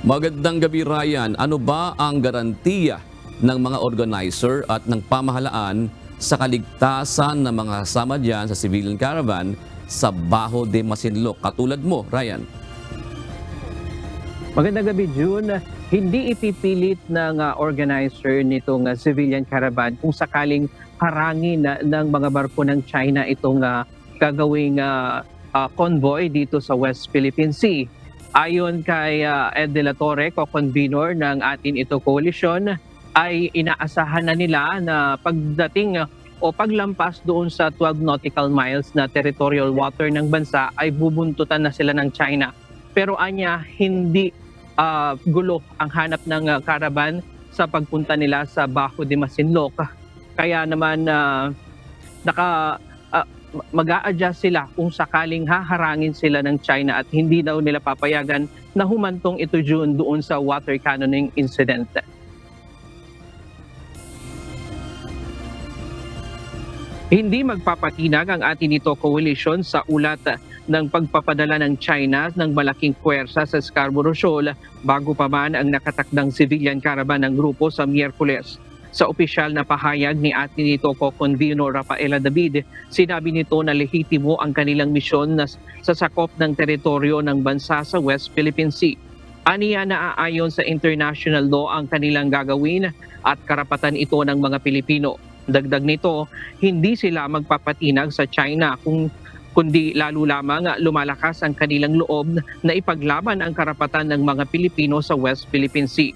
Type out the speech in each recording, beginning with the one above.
Magandang gabi, Ryan. Ano ba ang garantiya ng mga organizer at ng pamahalaan sa kaligtasan ng mga kasama dyan sa civilian caravan sa Bajo de Masinloc? Katulad mo, Ryan. Magandang gabi, June. Hindi ipipilit ng organizer nitong civilian caravan kung sakaling harangin ng mga barko ng China itong gagawing convoy dito sa West Philippine Sea. Ayon kay Ed De La Torre, co-convenor ng Atin Ito Coalition, ay inaasahan na nila na pagdating o paglampas doon sa 12 nautical miles na territorial water ng bansa ay bubuntutan na sila ng China. Pero anya, hindi gulo ang hanap ng caravan sa pagpunta nila sa Bajo de Masinloc. Kaya naman mag-a-adjust sila kung sakaling haharangin sila ng China at hindi daw nila papayagan na humantong ito June doon sa water cannoning incident. Hindi magpapatinag ang Atin Ito Coalition sa ulat ng pagpapadala ng China ng malaking puwersa sa Scarborough Shoal bago pa man ang nakatakdang civilian caravan ng grupo sa Miyerkules. Sa opisyal na pahayag ni Atin Ito co-convenor Rafaela David, sinabi nito na lehitimo ang kanilang misyon na sa sakop ng teritoryo ng bansa sa West Philippine Sea. Aniya na aayon sa international law ang kanilang gagawin at karapatan ito ng mga Pilipino. Dagdag nito, hindi sila magpapatinag sa China kundi lalo lamang lumalakas ang kanilang loob na ipaglaban ang karapatan ng mga Pilipino sa West Philippine Sea.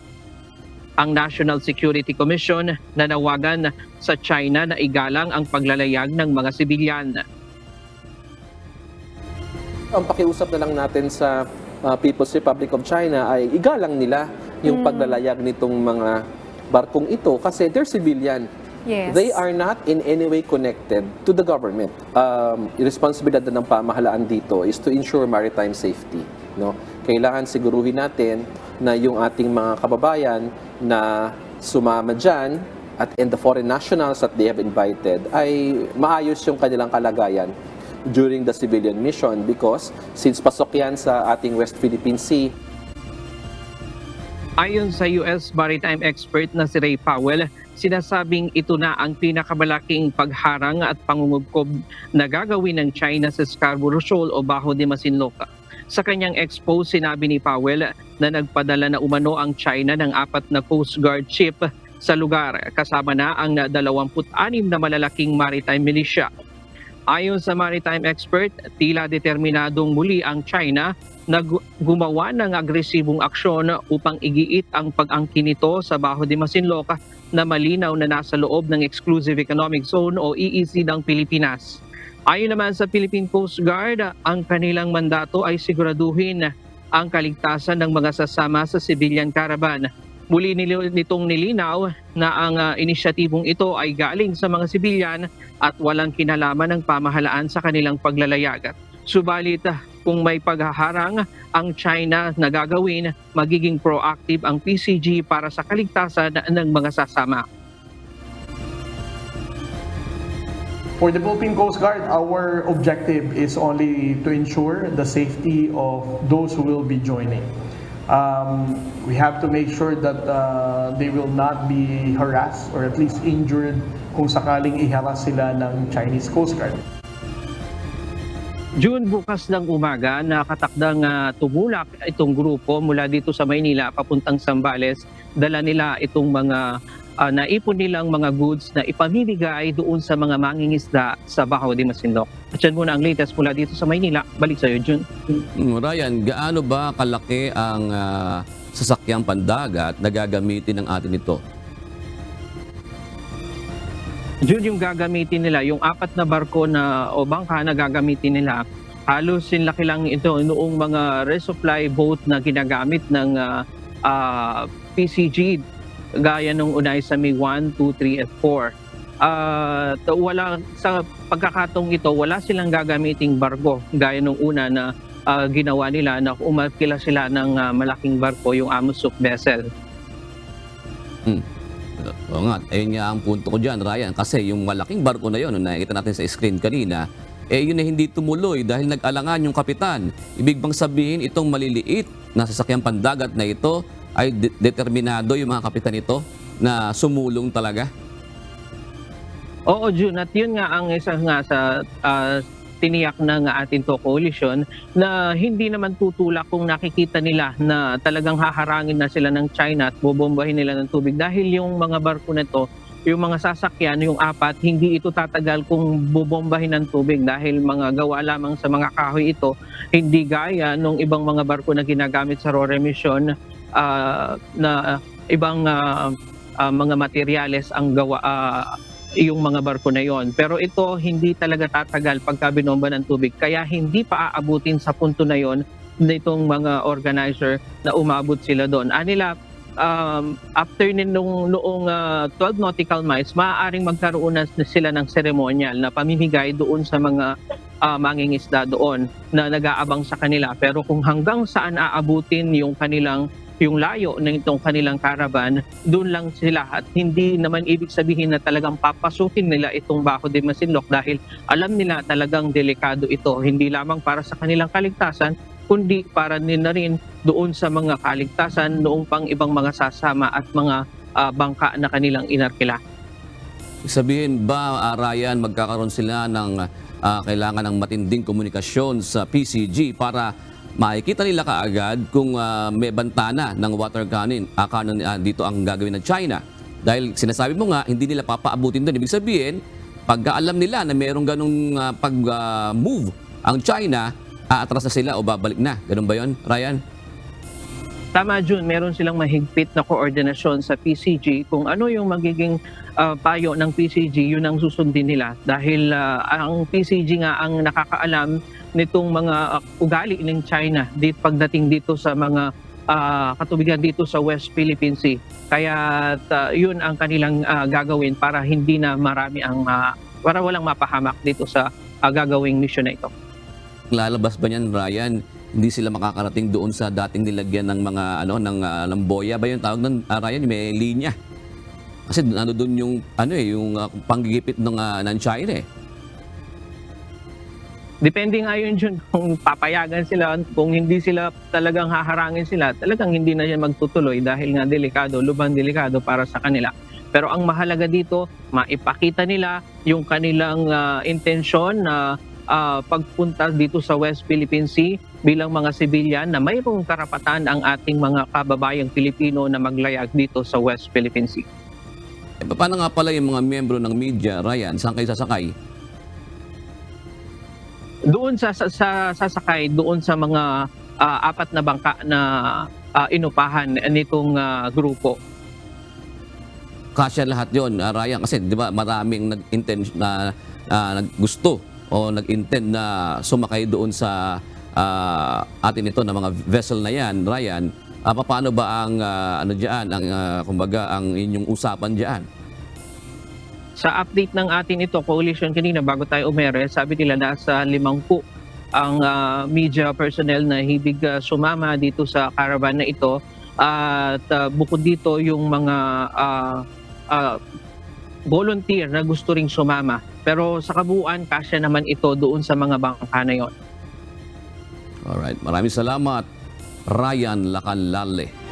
Ang National Security Commission nanawagan sa China na igalang ang paglalayag ng mga sibilyan. Ang pakiusap na lang natin sa People's Republic of China ay igalang nila yung paglalayag nitong mga barkong ito kasi they're civilian. Yes. They are not in any way connected to the government. Responsibilidad ng pamahalaan dito is to ensure maritime safety. No? Kailangan siguruhin natin na yung ating mga kababayan na sumama dyan and the foreign nationals that they have invited ay maayos yung kanilang kalagayan during the civilian mission because since pasok yan sa ating West Philippine Sea. Ayon sa US maritime expert na si Ray Powell, sinasabing ito na ang pinakamalaking pagharang at pangungubkob na gagawin ng China sa Scarborough Shoal o Bajo de Masinloc. Sa kanyang expose, sinabi ni Powell na nagpadala na umano ang China ng 4 na Coast Guard ship sa lugar, kasama na ang 26 na malalaking maritime militia. Ayon sa maritime expert, tila determinadong muli ang China na gumawa ng agresibong aksyon upang igiit ang pag-angkin nito sa Bajo de Masinloc na malinaw na nasa loob ng Exclusive Economic Zone o EEZ ng Pilipinas. Ayon naman sa Philippine Coast Guard, ang kanilang mandato ay siguraduhin ang kaligtasan ng mga sasama sa civilian caravan. Muli nitong nilinaw na ang inisyatibong ito ay galing sa mga sibilyan at walang kinalaman ng pamahalaan sa kanilang paglalayag. Subalit kung may paghaharang ang China na gagawin, magiging proactive ang PCG para sa kaligtasan ng mga sasama. For the Philippine Coast Guard, our objective is only to ensure the safety of those who will be joining. We have to make sure that they will not be harassed or at least injured kung sakaling iharas sila ng Chinese Coast Guard. June, bukas ng umaga, nakatakdang tumulak itong grupo mula dito sa Maynila papuntang Zambales. Dala nila itong mga naipon nilang mga goods na ipamimigay doon sa mga mangingisda sa Bajo de Masinloc. At yan muna ang latest mula dito sa Maynila. Balik sa iyo, June. Ryan, gaano ba kalaki ang sasakyang pandagat na gagamitin ng Atin Ito? June, yung gagamitin nila, yung 4 na barko o bangka na gagamitin nila, halos sinlaki lang ito noong mga resupply boat na ginagamit ng PCG gaya nung unay sa May 1, 2, 3 at 4. Wala, sa pagkakataong ito, wala silang gagamiting barko gaya nung una na ginawa nila na umakila sila ng malaking barko, yung Amusuk vessel. Oo nga, ayun nga ang punto ko dyan, Ryan. Kasi yung malaking barko na yun, nakikita natin sa screen kanina, yun na hindi tumuloy dahil nag-alangan yung kapitan. Ibig bang sabihin itong maliliit nasasakyang pandagat na ito ay determinado yung mga kapitan nito na sumulong talaga? Oo, June, at yun nga ang isa nga sa tiniyak ng ating to coalition na hindi naman tutulak kung nakikita nila na talagang haharangin na sila ng China at bobombahin nila ng tubig dahil yung mga barko na to, yung mga sasakyan, yung apat, hindi ito tatagal kung bobombahin ng tubig dahil mga gawa lamang sa mga kahoy ito, hindi gaya nung ibang mga barko na ginagamit sa RORE mission na ibang mga materyales ang gawa yung mga barko na yon. Pero ito hindi talaga tatagal pagka binomba ng tubig. Kaya hindi pa aabutin sa punto na yon nitong mga organizer na umabot sila doon. Anila, after noong 12 nautical miles, maaaring magkaroon na sila ng ceremonial na pamimigay doon sa mga mangingisda doon na nag-aabang sa kanila. Pero kung hanggang saan aabutin yung layo ng itong kanilang caravan, doon lang sila at hindi naman ibig sabihin na talagang papasukin nila itong Bajo de Masinloc dahil alam nila talagang delikado ito, hindi lamang para sa kanilang kaligtasan, kundi para nila rin doon sa mga kaligtasan noong pang ibang mga sasama at mga bangka na kanilang inarkila. Sabihin ba, Ryan, magkakaroon sila ng kailangan ng matinding komunikasyon sa PCG para makikita nila kaagad kung may bantana ng water cannon dito ang gagawin ng China. Dahil sinasabi mo nga, hindi nila papaabutin doon. Ibig sabihin, pagka alam nila na mayroong ganong pag-move ang China, aatras na sila o babalik na. Ganun ba yun, Ryan? Tama, June, meron silang mahigpit na koordinasyon sa PCG. Kung ano yung magiging payo ng PCG, yun ang susundin nila. Dahil ang PCG nga ang nakakaalam nitong mga ugali ng China pagdating dito sa mga katubigan dito sa West Philippine Sea. Kaya yun ang kanilang gagawin para hindi na marami para walang mapahamak dito sa gagawing mission na ito. Lalabas ba niyan, Ryan? Hindi sila makakarating doon sa dating nilagyan ng mga ng boya ba yung tawag ng Ryan, may linya. Kasi doon yung yung panggigipit ng China eh. Depende nga yun kung papayagan sila, kung hindi sila talagang haharangin sila, talagang hindi na yan magtutuloy dahil nga delikado, lubhang delikado para sa kanila. Pero ang mahalaga dito, maipakita nila yung kanilang intensyon na pagpunta dito sa West Philippine Sea bilang mga civilian na mayroong karapatan ang ating mga kababayang Pilipino na maglayag dito sa West Philippine Sea. Paano nga pala yung mga miyembro ng media, Ryan? Saan kayo sasakay? Doon sasakay doon sa mga apat na bangka na inupahan nitong grupo. Kasya lahat yon, Ryan, kasi 'di ba maraming nag-intend na gusto o nag-intend na sumakay doon sa atin ito na mga vessel na yan, Ryan. Paano ba ang kumbaga ang inyong usapan diyan? Sa update ng atin ito, coalition kanina bago tayo umere, sabi nila nasa 50 ang media personnel na hibig sumama dito sa caravan na ito. At bukod dito yung mga volunteer na gusto ring sumama. Pero sa kabuuan, kasya naman ito doon sa mga bangka na yon. Alright, maraming salamat, Ryan Lacanlale.